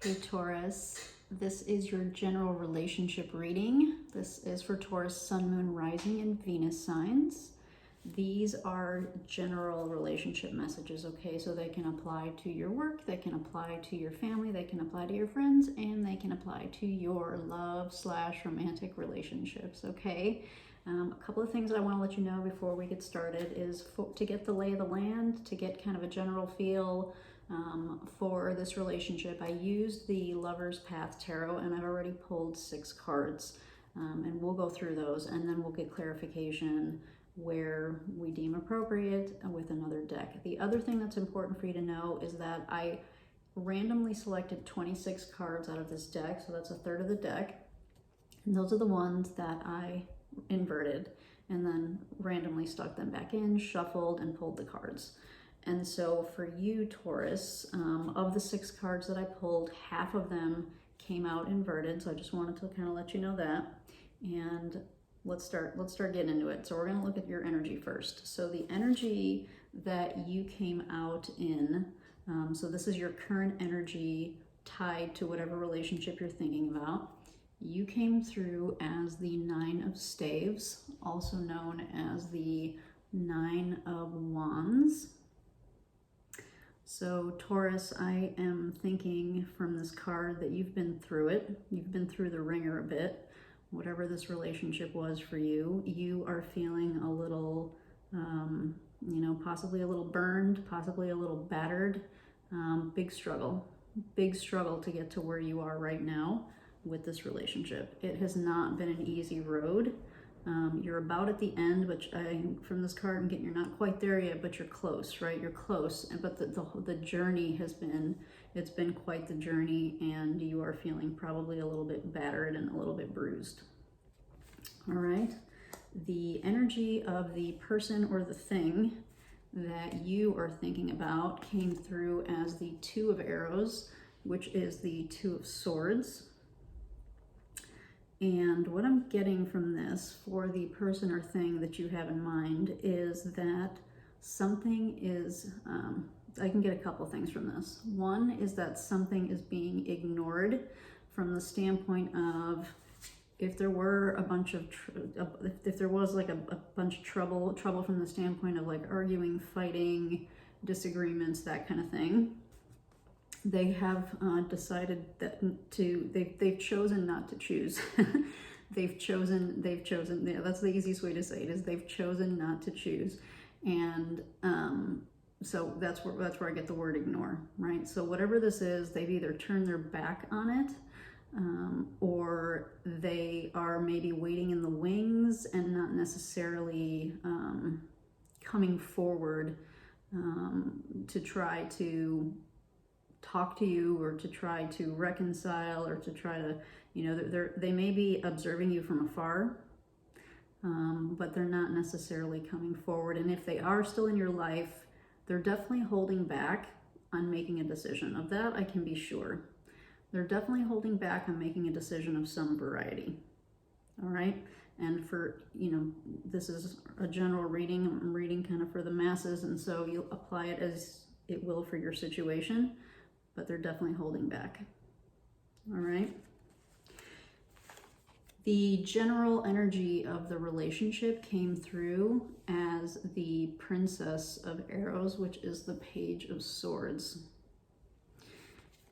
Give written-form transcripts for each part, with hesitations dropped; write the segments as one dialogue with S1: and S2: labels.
S1: Hey Taurus, this is your general relationship reading. This is for Taurus, Sun, Moon, Rising, and Venus signs. These are general relationship messages, okay? So they can apply to your work, they can apply to your family, they can apply to your friends, and they can apply to your love/romantic relationships, okay? A couple of things I want to let you know before we get started is to get the lay of the land, to get kind of a general feel for this relationship. I used the Lover's Path Tarot, and I've already pulled 6 cards, and we'll go through those, and then we'll get clarification where we deem appropriate with another deck. The other thing that's important for you to know is that I randomly selected 26 cards out of this deck, so that's a third of the deck, and those are the ones that I inverted and then randomly stuck them back in, shuffled, and pulled the cards. And so for you, Taurus, of the 6 cards that I pulled, half of them came out inverted. So I just wanted to kind of let you know that. And let's start getting into it. So we're going to look at your energy first. So the energy that you came out in, so this is your current energy tied to whatever relationship you're thinking about. You came through as the 9 of Staves, also known as the 9 of Wands. So Taurus, I am thinking from this card that you've been through it. You've been through the ringer a bit. Whatever this relationship was for you, you are feeling a little, possibly a little burned, possibly a little battered. Big struggle to get to where you are right now with this relationship. It has not been an easy road. You're about at the end, but from this card I'm getting you're not quite there yet, but you're close, right? You're close, but the journey it's been quite the journey, and you are feeling probably a little bit battered and a little bit bruised. All right. The energy of the person or the thing that you are thinking about came through as the 2 of Arrows, which is the 2 of Swords. And what I'm getting from this for the person or thing that you have in mind is that something is, I can get a couple things from this. One is that something is being ignored from the standpoint of if there were a bunch of, if there was like a bunch of trouble from the standpoint of like arguing, fighting, disagreements, that kind of thing. They have decided that they've chosen not to choose. they've chosen, yeah, that's the easiest way to say it, is they've chosen not to choose. And so that's where I get the word ignore, right? So whatever this is, they've either turned their back on it, or they are maybe waiting in the wings and not necessarily coming forward to try to talk to you, or to try to reconcile, or to try to, they may be observing you from afar, but they're not necessarily coming forward. And if they are still in your life, they're definitely holding back on making a decision. Of that, I can be sure. They're definitely holding back on making a decision of some variety. All right. And for, this is a general reading. I'm reading kind of for the masses. And so you apply it as it will for your situation, but they're definitely holding back. All right. The general energy of the relationship came through as the Princess of Arrows, which is the Page of Swords.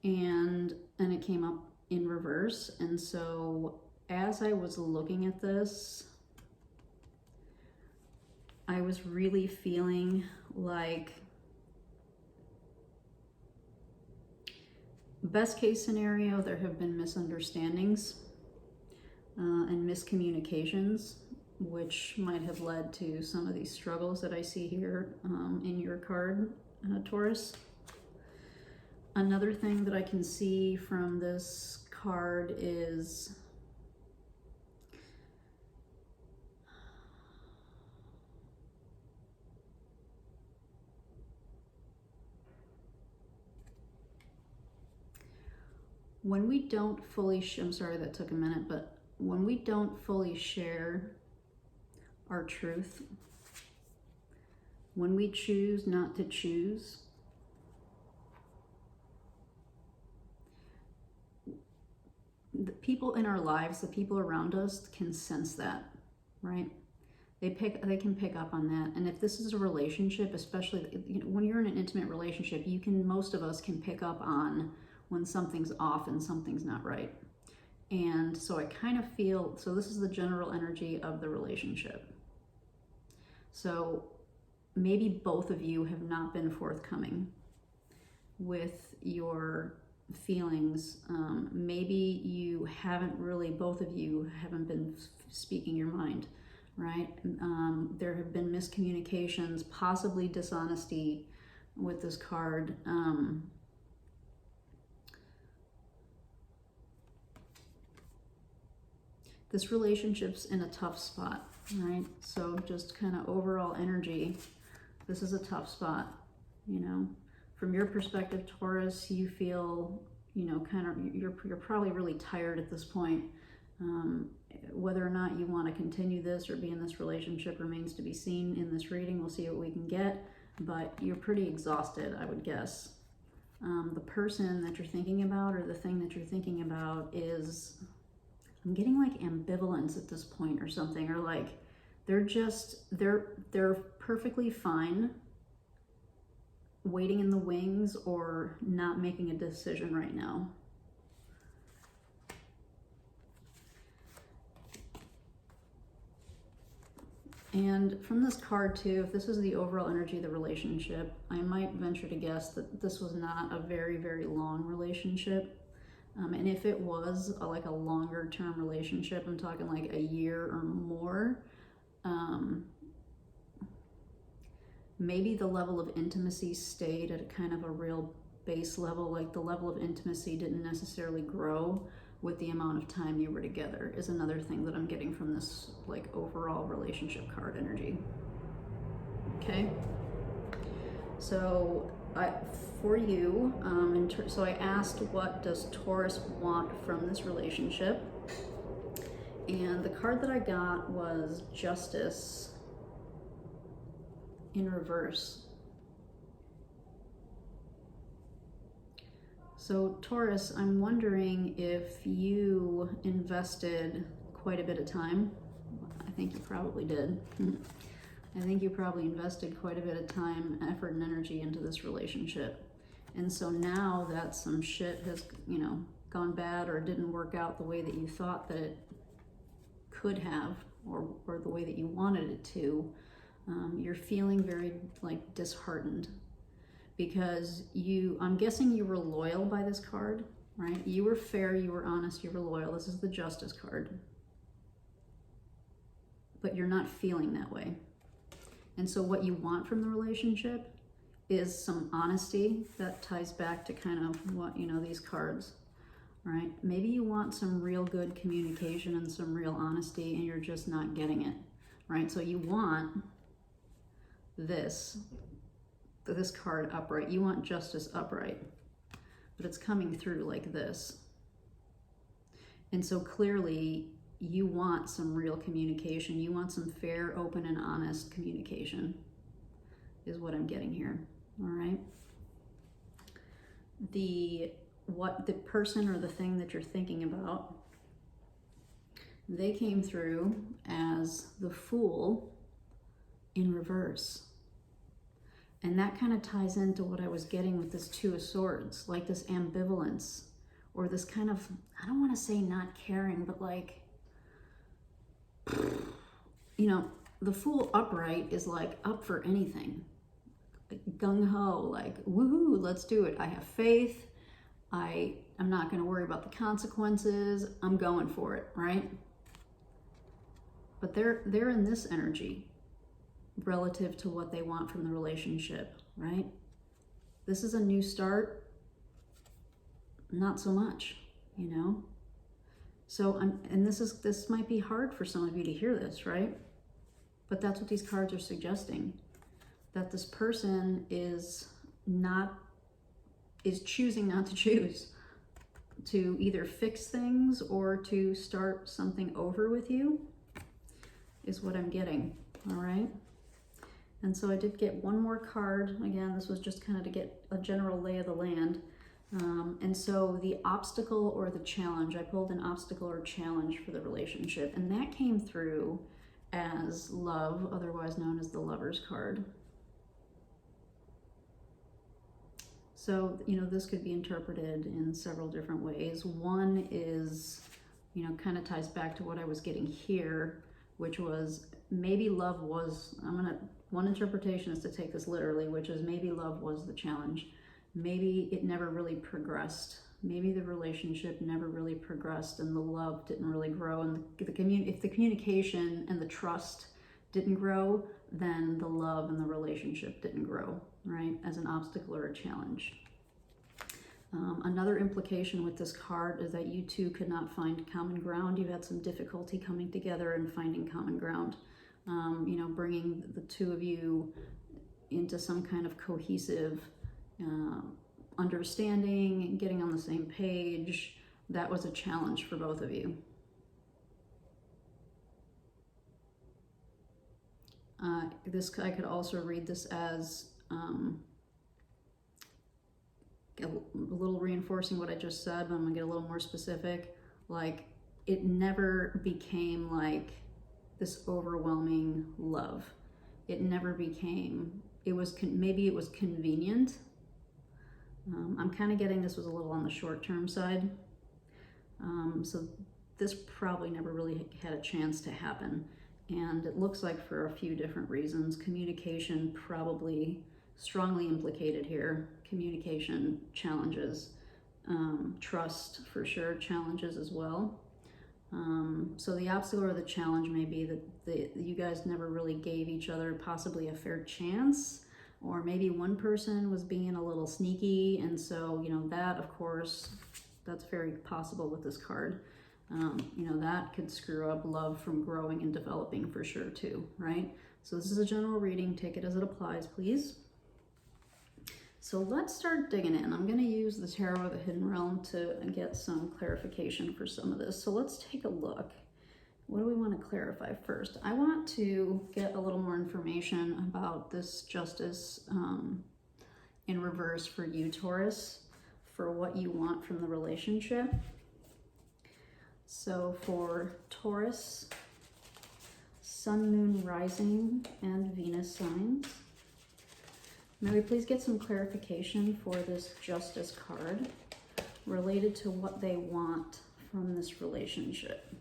S1: And it came up in reverse. And so as I was looking at this, I was really feeling like best case scenario, there have been misunderstandings and miscommunications, which might have led to some of these struggles that I see here in your card, Taurus. Another thing that I can see from this card is when we don't fully, I'm sorry that took a minute, but when we don't fully share our truth, when we choose not to choose, the people in our lives, the people around us can sense that, right? They can pick up on that. And if this is a relationship, especially, you know, when you're in an intimate relationship, most of us can pick up on when something's off and something's not right. And so I kind of feel, so this is the general energy of the relationship. So maybe both of you have not been forthcoming with your feelings. Maybe you haven't really, both of you haven't been speaking your mind, right? There have been miscommunications, possibly dishonesty with this card. This relationship's in a tough spot, right? So just kind of overall energy, this is a tough spot, you know. From your perspective, Taurus, you feel, you know, kind of, you're probably really tired at this point. Whether or not you want to continue this or be in this relationship remains to be seen in this reading. We'll see what we can get, but you're pretty exhausted, I would guess. The person that you're thinking about, or the thing that you're thinking about, is, I'm getting like ambivalence at this point or something, or like they're perfectly fine waiting in the wings or not making a decision right now. And from this card too, if this is the overall energy of the relationship, I might venture to guess that this was not a very, very long relationship. And if it was like a longer term relationship, I'm talking like a year or more, maybe the level of intimacy stayed at a kind of a real base level, like the level of intimacy didn't necessarily grow with the amount of time you were together, is another thing that I'm getting from this like overall relationship card energy. Okay, so for you, so I asked, what does Taurus want from this relationship? And the card that I got was Justice in reverse. So Taurus, I'm wondering if you invested quite a bit of time. I think you probably did. I think you probably invested quite a bit of time, effort, and energy into this relationship. And so now that some shit has, you know, gone bad or didn't work out the way that you thought that it could have, or the way that you wanted it to, you're feeling very like disheartened, because I'm guessing you were loyal by this card, right? You were fair, you were honest, you were loyal. This is the Justice card. But you're not feeling that way. And so what you want from the relationship is some honesty. That ties back to kind of what, you know, these cards, right? Maybe you want some real good communication and some real honesty, and you're just not getting it, right? So you want this card upright. You want Justice upright, but it's coming through like this. And so clearly you want some real communication. You want some fair, open, and honest communication is what I'm getting here, all right? What the person or the thing that you're thinking about, they came through as the Fool in reverse. And that kind of ties into what I was getting with this Two of Swords, like this ambivalence, or this kind of, I don't want to say not caring, but like, you know, the Fool upright is like up for anything, like gung-ho, like woohoo, let's do it. I have faith. I'm not going to worry about the consequences. I'm going for it, right? But they're in this energy relative to what they want from the relationship, right? This is a new start. Not so much, you know? So and this might be hard for some of you to hear this, right? But that's what these cards are suggesting, that this person is choosing not to choose, to either fix things or to start something over with you, is what I'm getting, all right? And so I did get one more card. Again, this was just kind of to get a general lay of the land. And so the obstacle or the challenge, I pulled an obstacle or challenge for the relationship, and that came through as love, otherwise known as the Lover's card. So, you know, this could be interpreted in several different ways. One is, you know, kind of ties back to what I was getting here, which was maybe love was, one interpretation is to take this literally, which is maybe love was the challenge. Maybe it never really progressed. Maybe the relationship never really progressed and the love didn't really grow. And if the communication and the trust didn't grow, then the love and the relationship didn't grow, right? As an obstacle or a challenge. Another implication with this card is that you two could not find common ground. You had some difficulty coming together and finding common ground. You know, bringing the two of you into some kind of cohesive understanding, getting on the same page. That was a challenge for both of you. I could also read this as a little reinforcing what I just said, but I'm gonna get a little more specific. Like, it never became like this overwhelming love. It never became, maybe it was convenient. I'm kind of getting this was a little on the short-term side. So this probably never really had a chance to happen. And it looks like for a few different reasons. Communication probably strongly implicated here. Communication challenges. Trust for sure challenges as well. So the obstacle or the challenge may be that you guys never really gave each other possibly a fair chance, or maybe one person was being a little sneaky, and so, you know, that, of course, that's very possible with this card. You know, that could screw up love from growing and developing for sure too, right? So this is a general reading. Take it as it applies, please. So let's start digging in. I'm going to use the Tarot of the Hidden Realm to get some clarification for some of this. So let's take a look. What do we want to clarify first? I want to get a little more information about this Justice in reverse for you, Taurus, for what you want from the relationship. So for Taurus, Sun, Moon, Rising, and Venus signs, may we please get some clarification for this Justice card related to what they want from this relationship.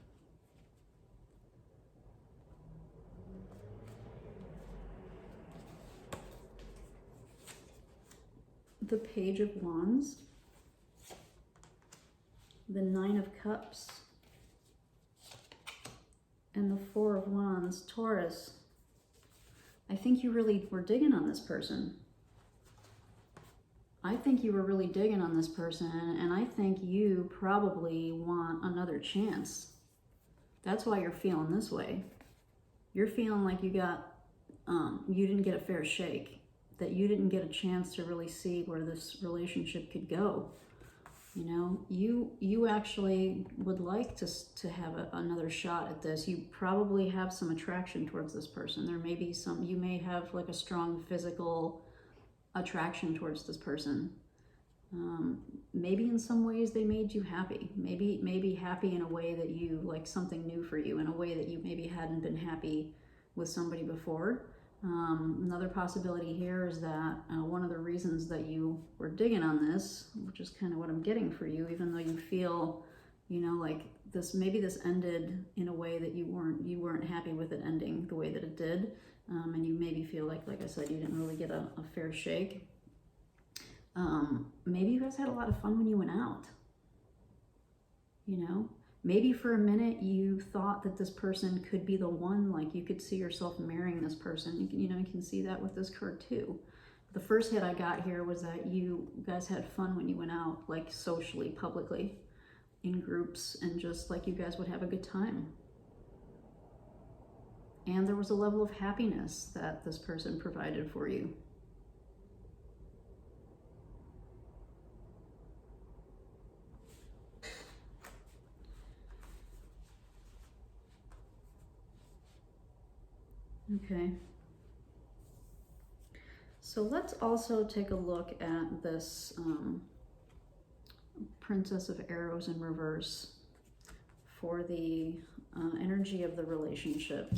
S1: The Page of Wands, the Nine of Cups, and the Four of Wands. Taurus, I think you really were digging on this person. I think you were really digging on this person, and I think you probably want another chance. That's why you're feeling this way. You're feeling like you didn't get a fair shake, that you didn't get a chance to really see where this relationship could go. You know, you actually would like to have another shot at this. You probably have some attraction towards this person. There may be you may have like a strong physical attraction towards this person. Maybe in some ways they made you happy. Maybe happy in a way that you like something new for you, in a way that you maybe hadn't been happy with somebody before. Another possibility here is that one of the reasons that you were digging on this, which is kind of what I'm getting for you, even though you feel, you know, like maybe this ended in a way that you weren't happy with it ending the way that it did, and you maybe feel like I said, you didn't really get a fair shake. Maybe you guys had a lot of fun when you went out. You know, maybe for a minute you thought that this person could be the one, like you could see yourself marrying this person. You can see that with this card too. The first hit I got here was that you guys had fun when you went out, like socially, publicly, in groups, and just like you guys would have a good time. And there was a level of happiness that this person provided for you. Okay. So let's also take a look at this Princess of Arrows in reverse for the energy of the relationship.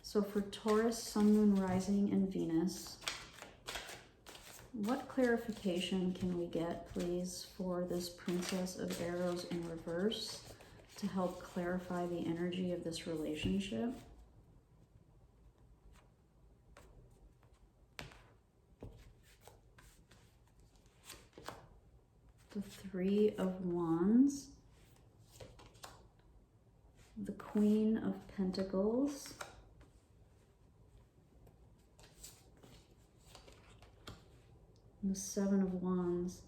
S1: So for Taurus, Sun, Moon, Rising, and Venus, what clarification can we get, please, for this Princess of Arrows in reverse to help clarify the energy of this relationship? The Three of Wands, the Queen of Pentacles, and the Seven of Wands.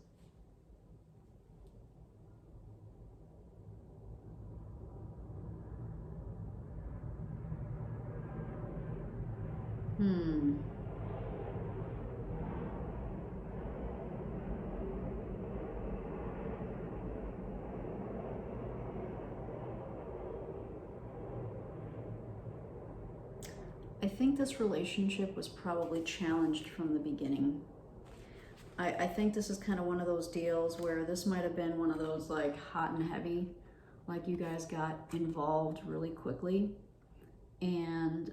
S1: I think this relationship was probably challenged from the beginning. I think this is kind of one of those deals where this might have been one of those like hot and heavy, like you guys got involved really quickly, and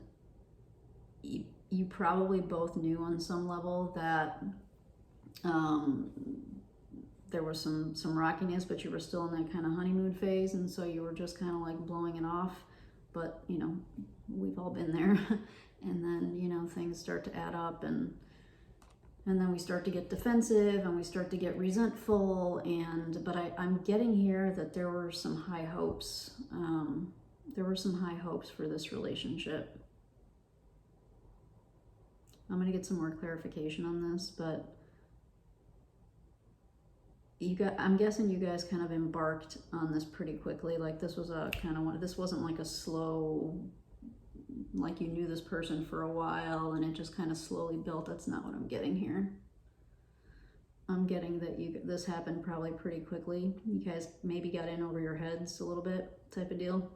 S1: you probably both knew on some level that there was some rockiness, but you were still in that kind of honeymoon phase, and so you were just kind of like blowing it off. But you know, we've all been there. And then, you know, things start to add up, and then we start to get defensive, and we start to get resentful, but I'm getting here that there were some high hopes. There were some high hopes for this relationship. I'm going to get some more clarification on this, but I'm guessing you guys kind of embarked on this pretty quickly. Like this was a kind of one, this wasn't like a slow, like you knew this person for a while and it just kind of slowly built. That's not what I'm getting here. I'm getting that this happened probably pretty quickly. You guys maybe got in over your heads a little bit type of deal.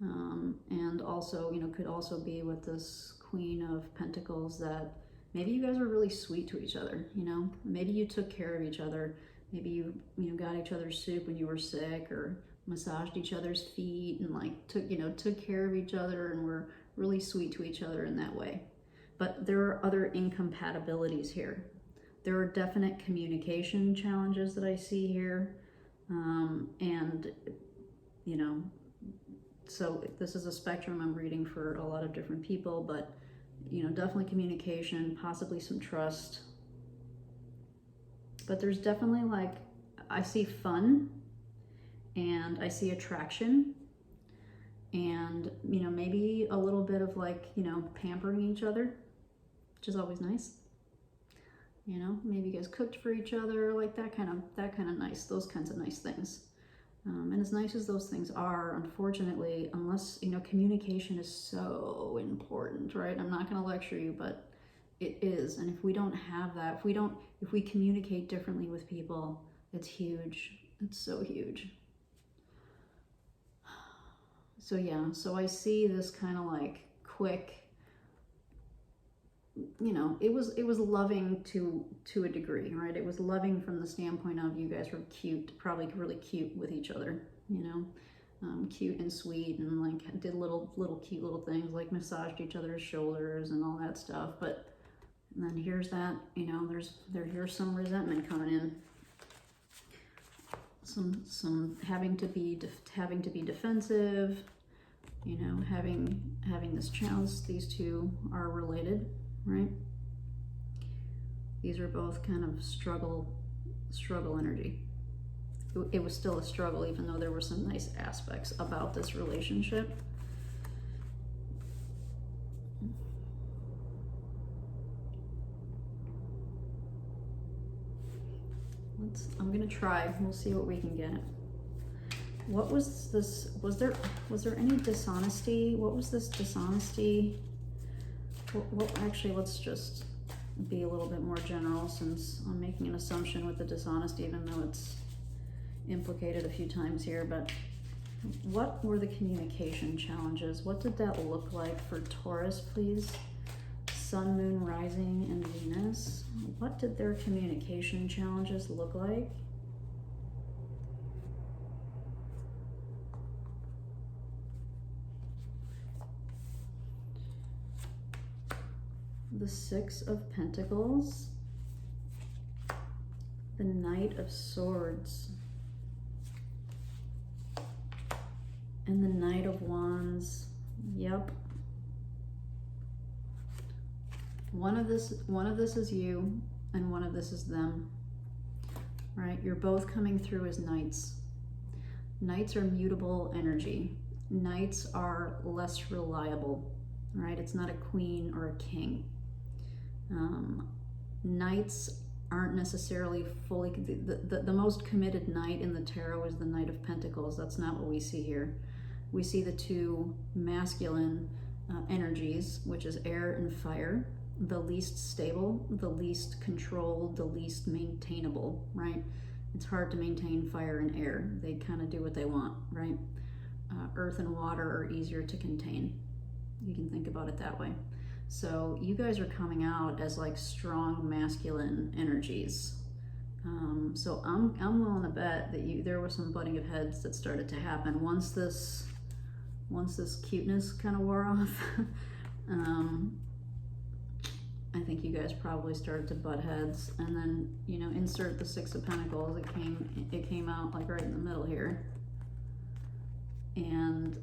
S1: And also, you know, could also be with this Queen of Pentacles that maybe you guys were really sweet to each other, you know? Maybe you took care of each other. Maybe you got each other's soup when you were sick, or massaged each other's feet, and like took care of each other and were really sweet to each other in that way. But there are other incompatibilities here. There are definite communication challenges that I see here. And you know, so this is a spectrum I'm reading for a lot of different people, but you know, definitely communication, possibly some trust. But there's definitely like, I see fun, and I see attraction, and you know, maybe a little bit of like, you know, pampering each other, which is always nice. You know, maybe you guys cooked for each other, like that kind of nice, those kinds of nice things. And as nice as those things are, unfortunately, unless, you know, communication is so important, right? I'm not going to lecture you, but it is. And if we don't have that, if we communicate differently with people, it's huge. It's so huge. So yeah, so I see this kind of like quick, you know, it was loving to a degree, right? It was loving from the standpoint of you guys were cute, probably really cute with each other, you know, cute and sweet, and like did little cute little things like massaged each other's shoulders and all that stuff. But then here's that, you know, here's some resentment coming in, some having to be defensive, you know, having this challenge. These two are related, right? These are both kind of struggle energy. It was still a struggle, even though there were some nice aspects about this relationship. I'm gonna try, we'll see what we can get. What was this, was there any dishonesty? What was this dishonesty? Well, actually, let's just be a little bit more general, since I'm making an assumption with the dishonesty, even though it's implicated a few times here. But what were the communication challenges? What did that look like for Taurus, please? Sun, Moon, Rising, and Venus. What did their communication challenges look like? the Six of Pentacles, the Knight of Swords, and the Knight of Wands. Yep. One of this is you, and one of this is them. Right? You're both coming through as knights. Knights are mutable energy. Knights are less reliable. Right? It's not a queen or a king. Knights aren't necessarily fully, the most committed knight in the tarot is the Knight of Pentacles. That's not what we see here. We see the two masculine energies, which is air and fire, the least stable, the least controlled, the least maintainable, right? It's hard to maintain fire and air. They kind of do what they want, right? Earth and water are easier to contain. You can think about it that way. So you guys are coming out as like strong masculine energies. So I'm willing to bet that there was some butting of heads that started to happen once this cuteness kind of wore off. I think you guys probably started to butt heads, and then, you know, insert the Six of Pentacles. It came out like right in the middle here, and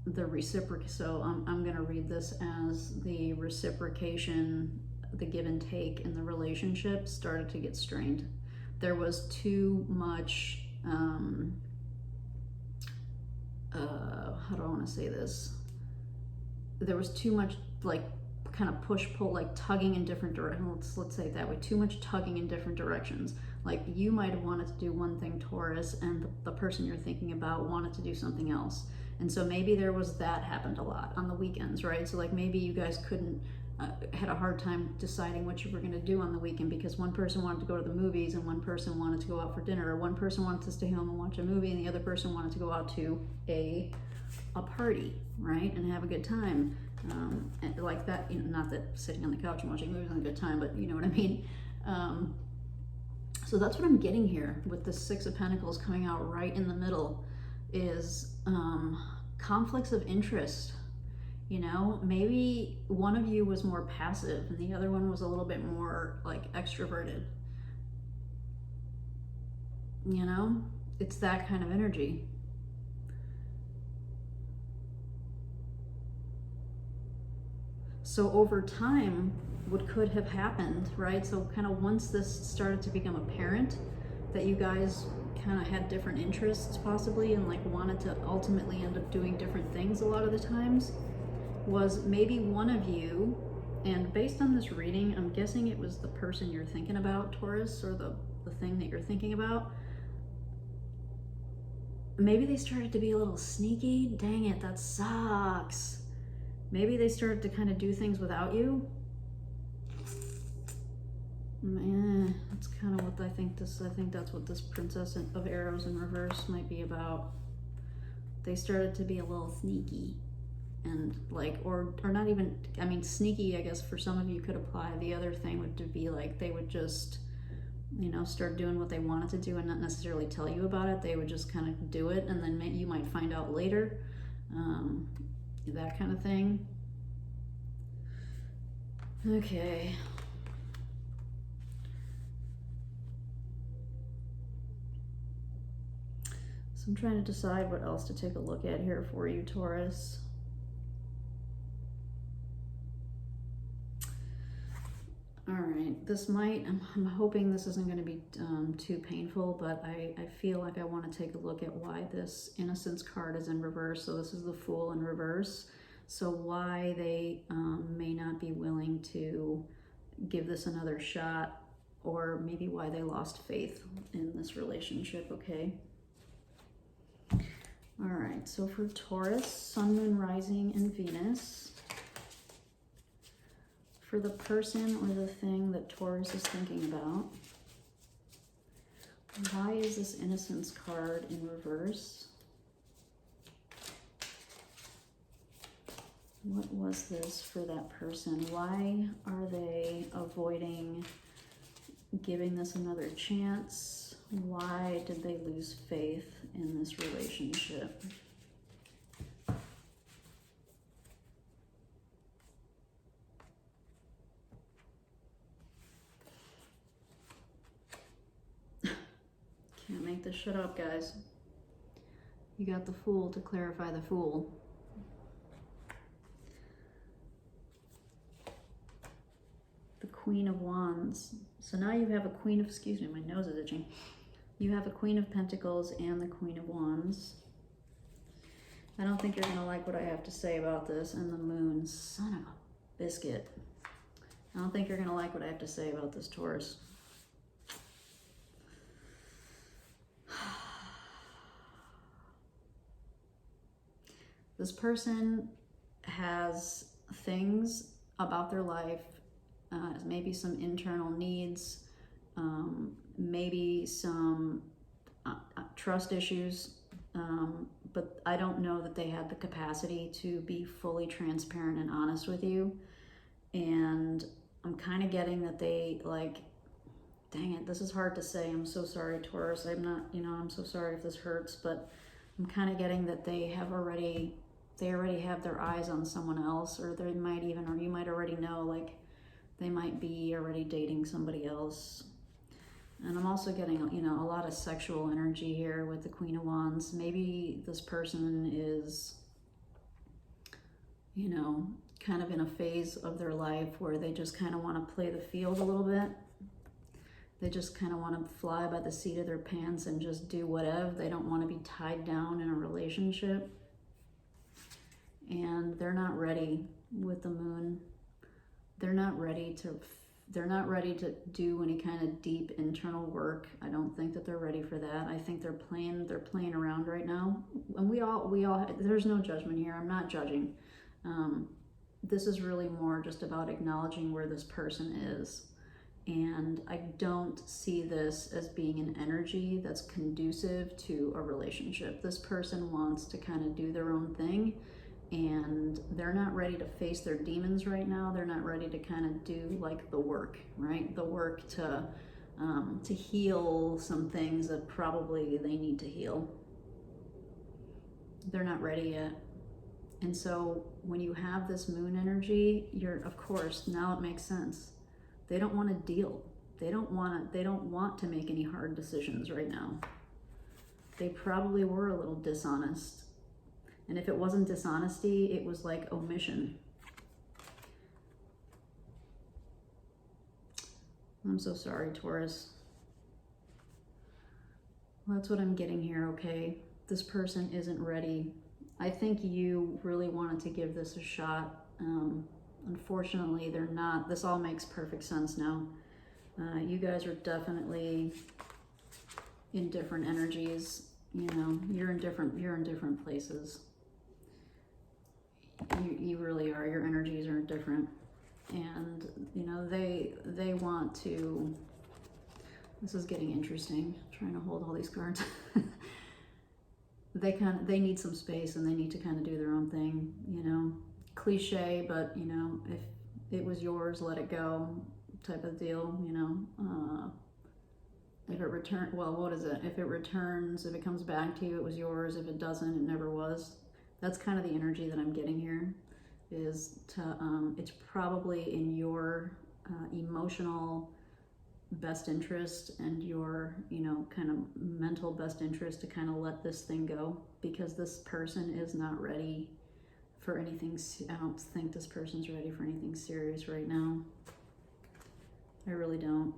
S1: the reciproc. So I'm gonna read this as the reciprocation, the give and take in the relationship started to get strained. There was too much. How do I want to say this? There was too much like kind of push-pull, like tugging in different directions. Let's say it that way. Too much tugging in different directions. Like you might have wanted to do one thing, Taurus, and the person you're thinking about wanted to do something else. And so maybe there was that happened a lot on the weekends, right? So like maybe you guys had a hard time deciding what you were going to do on the weekend because one person wanted to go to the movies and one person wanted to go out for dinner, or one person wanted to stay home and watch a movie and the other person wanted to go out to a party, right? And have a good time. And like that, you know, not that sitting on the couch and watching movies is a good time, but you know what I mean. So that's what I'm getting here with the Six of Pentacles coming out right in the middle is conflicts of interest. You know, maybe one of you was more passive and the other one was a little bit more like extroverted. You know, it's that kind of energy. So over time, what could have happened, right? So kind of once this started to become apparent that you guys kind of had different interests possibly and like wanted to ultimately end up doing different things a lot of the times, was maybe one of you, and based on this reading, I'm guessing it was the person you're thinking about, Taurus, or the thing that you're thinking about. Maybe they started to be a little sneaky. Dang it, that sucks. Maybe they started to kind of do things without you. Man, that's kind of what I think that's what this Princess of Arrows in reverse might be about. They started to be a little sneaky. And like, or not even, I mean, sneaky, I guess for some of you could apply. The other thing would be like, they would just, you know, start doing what they wanted to do and not necessarily tell you about it. They would just kind of do it, and then you might find out later, that kind of thing. Okay. So I'm trying to decide what else to take a look at here for you, Taurus. All right, this might, I'm hoping this isn't going to be too painful, but I feel like I want to take a look at why this Innocence card is in reverse. So this is the Fool in reverse. So why they may not be willing to give this another shot, or maybe why they lost faith in this relationship, okay? All right, so for Taurus, Sun, Moon, Rising, and Venus. For the person or the thing that Taurus is thinking about, why is this Innocence card in reverse? What was this for that person? Why are they avoiding giving this another chance? Why did they lose faith in this relationship? make this shit up, guys. You got the Fool to clarify the Fool. The Queen of Wands. So now you have a Queen of, excuse me, my nose is itching. You have a Queen of Pentacles and the Queen of Wands. I don't think you're gonna like what I have to say about this. And the Moon, son of a biscuit. I don't think you're gonna like what I have to say about this, Taurus. This person has things about their life, maybe some internal needs, maybe some trust issues, but I don't know that they had the capacity to be fully transparent and honest with you. And I'm kind of getting that they, like, dang it, this is hard to say. I'm so sorry, Taurus. I'm not, I'm so sorry if this hurts, but I'm kind of getting that they already have their eyes on someone else, or they might even, or you might already know, like, they might be already dating somebody else. And I'm also getting, a lot of sexual energy here with the Queen of Wands. Maybe this person is, kind of in a phase of their life where they just kind of want to play the field a little bit. They just kind of want to fly by the seat of their pants and just do whatever. They don't want to be tied down in a relationship. And they're not ready with the Moon. They're not ready to do any kind of deep internal work. I don't think that they're ready for that. I think they're playing around right now. And we all, there's no judgment here. I'm not judging. This is really more just about acknowledging where this person is. And I don't see this as being an energy that's conducive to a relationship. This person wants to kind of do their own thing, and they're not ready to face their demons right now. They're not ready to kind of do like the work, right? The work to heal some things that probably they need to heal. They're not ready yet. And so when you have this Moon energy, of course, now it makes sense. They don't want to deal. They don't want to make any hard decisions right now. They probably were a little dishonest. And if it wasn't dishonesty, it was like omission. I'm so sorry, Taurus. Well, that's what I'm getting here, okay? This person isn't ready. I think you really wanted to give this a shot. Unfortunately, they're not. This all makes perfect sense now. You guys are definitely in different energies. You're in different places. You really are. Your energies are different, and they want to. This is getting interesting. I'm trying to hold all these cards. They need some space, and they need to kind of do their own thing. Cliche, but if it was yours, let it go, type of deal. If it returns, well, what is it? If it returns, if it comes back to you, it was yours. If it doesn't, it never was. That's kind of the energy that I'm getting here. Is to it's probably in your emotional best interest and your kind of mental best interest to kind of let this thing go, because this person is not ready for anything. I don't think this person's ready for anything serious right now. I really don't.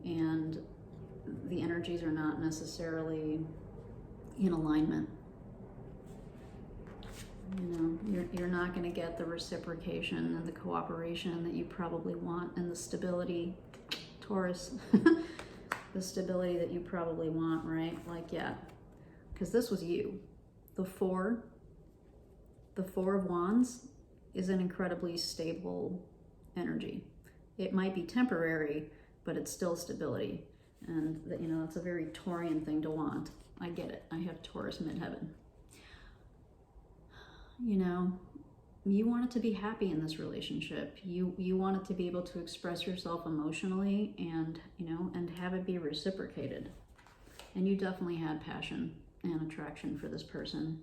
S1: And the energies are not necessarily in alignment. You're not going to get the reciprocation and the cooperation that you probably want, and the stability, Taurus, the stability that you probably want, right? Like, yeah, because this was you. The Four of Wands is an incredibly stable energy. It might be temporary, but it's still stability. And that's a very Taurian thing to want. I get it. I have Taurus midheaven. You wanted to be happy in this relationship. You wanted to be able to express yourself emotionally and have it be reciprocated. And you definitely had passion and attraction for this person.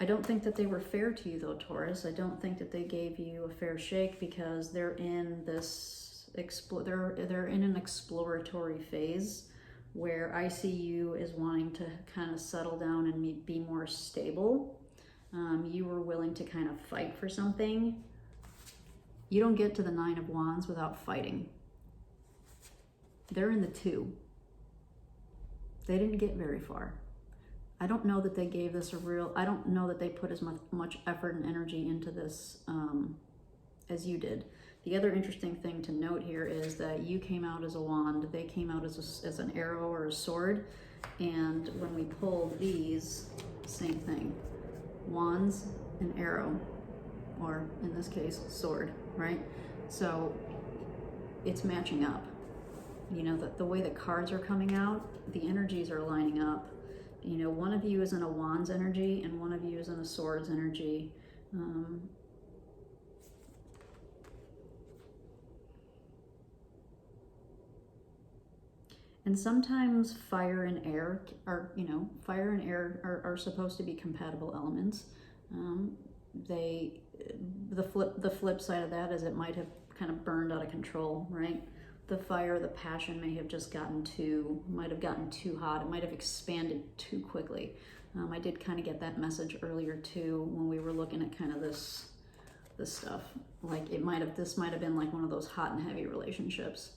S1: I don't think that they were fair to you though, Taurus. I don't think that they gave you a fair shake, because they're in this they're in an exploratory phase where I see you as wanting to kind of settle down and be more stable. You were willing to kind of fight for something. You don't get to the Nine of Wands without fighting. They're in the 2. They didn't get very far. I don't know that they gave this I don't know that they put as much effort and energy into this as you did. The other interesting thing to note here is that you came out as a wand, they came out as an arrow or a sword, and when we pulled these, same thing. Wands and arrow, or in this case, sword, right? So it's matching up. You know, the way the cards are coming out, the energies are lining up. You know, one of you is in a wand's energy and one of you is in a sword's energy. And sometimes fire and air are, you know, fire and air are supposed to be compatible elements. The flip side of that is it might have kind of burned out of control, right? The fire, the passion may have just might have gotten too hot. It might have expanded too quickly. I did kind of get that message earlier too when we were looking at kind of this stuff. Like this might have been like one of those hot and heavy relationships.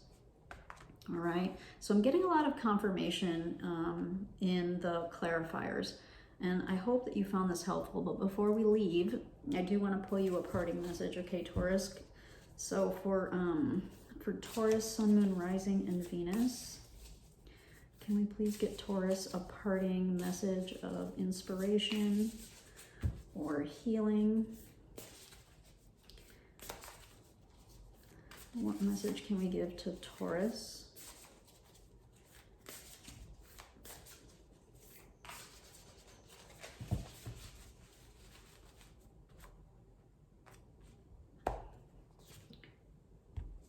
S1: All right, so I'm getting a lot of confirmation in the clarifiers, and I hope that you found this helpful. But before we leave, I do want to pull you a parting message, okay, Taurus? So for Taurus, Sun, Moon, Rising, and Venus, can we please get Taurus a parting message of inspiration or healing? What message can we give to Taurus?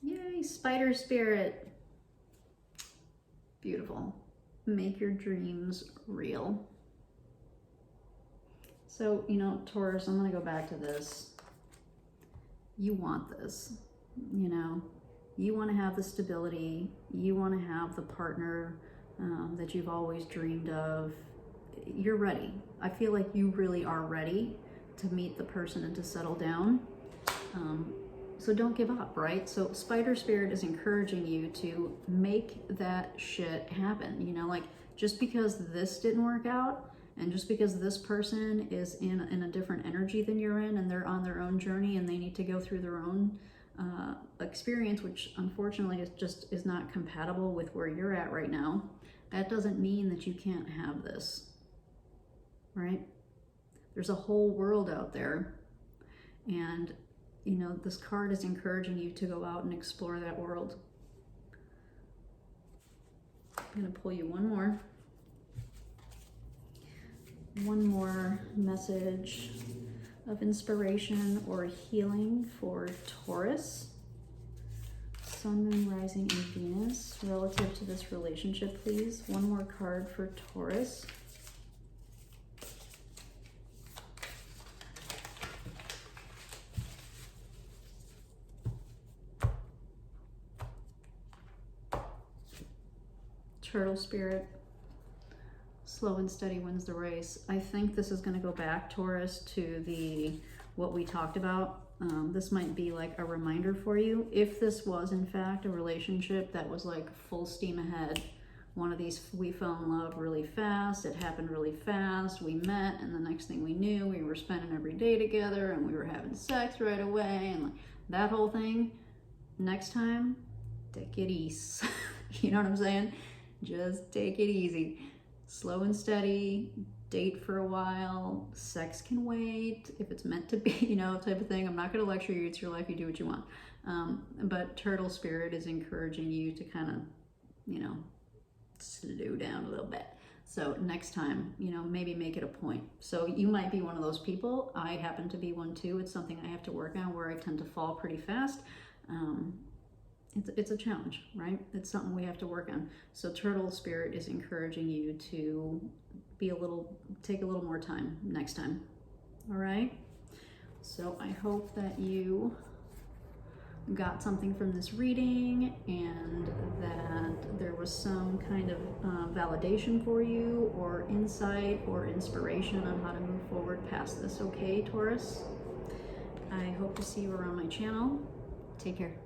S1: Yay, spider spirit. Beautiful. Make your dreams real. So, you know, Taurus, I'm going to go back to this. You want this. You know, you want to have the stability, you want to have the partner that you've always dreamed of. You're ready. I feel like you really are ready to meet the person and to settle down. So don't give up, right? So Spider Spirit is encouraging you to make that shit happen. You know, like just because this didn't work out and just because this person is in a different energy than you're in and they're on their own journey and they need to go through their own experience, which unfortunately is not compatible with where you're at right now, that doesn't mean that you can't have this, right? There's a whole world out there, and you know, this card is encouraging you to go out and explore that world. I'm going to pull you one more message of inspiration or healing for Taurus, Sun, Moon, Rising, and Venus relative to this relationship, please. One more card for Taurus. Turtle Spirit. Slow and steady wins the race. I think this is going to go back, Taurus, to what we talked about. This might be like a reminder for you. If this was in fact a relationship that was like full steam ahead, one of these, we fell in love really fast, it happened really fast, we met, and the next thing we knew, we were spending every day together and we were having sex right away, and like that whole thing. Next time, take it easy. You know what I'm saying? Just take it easy. Slow and steady, date for a while, sex can wait, if it's meant to be, you know, type of thing. I'm not going to lecture you, it's your life, you do what you want. But Turtle Spirit is encouraging you to kind of, you know, slow down a little bit. So next time, you know, maybe make it a point. So you might be one of those people. I happen to be one too. It's something I have to work on where I tend to fall pretty fast. It's a challenge, right? It's something we have to work on. So Turtle Spirit is encouraging you to take a little more time next time. All right? So I hope that you got something from this reading and that there was some kind of validation for you or insight or inspiration on how to move forward past this. Okay, Taurus? I hope to see you around my channel. Take care.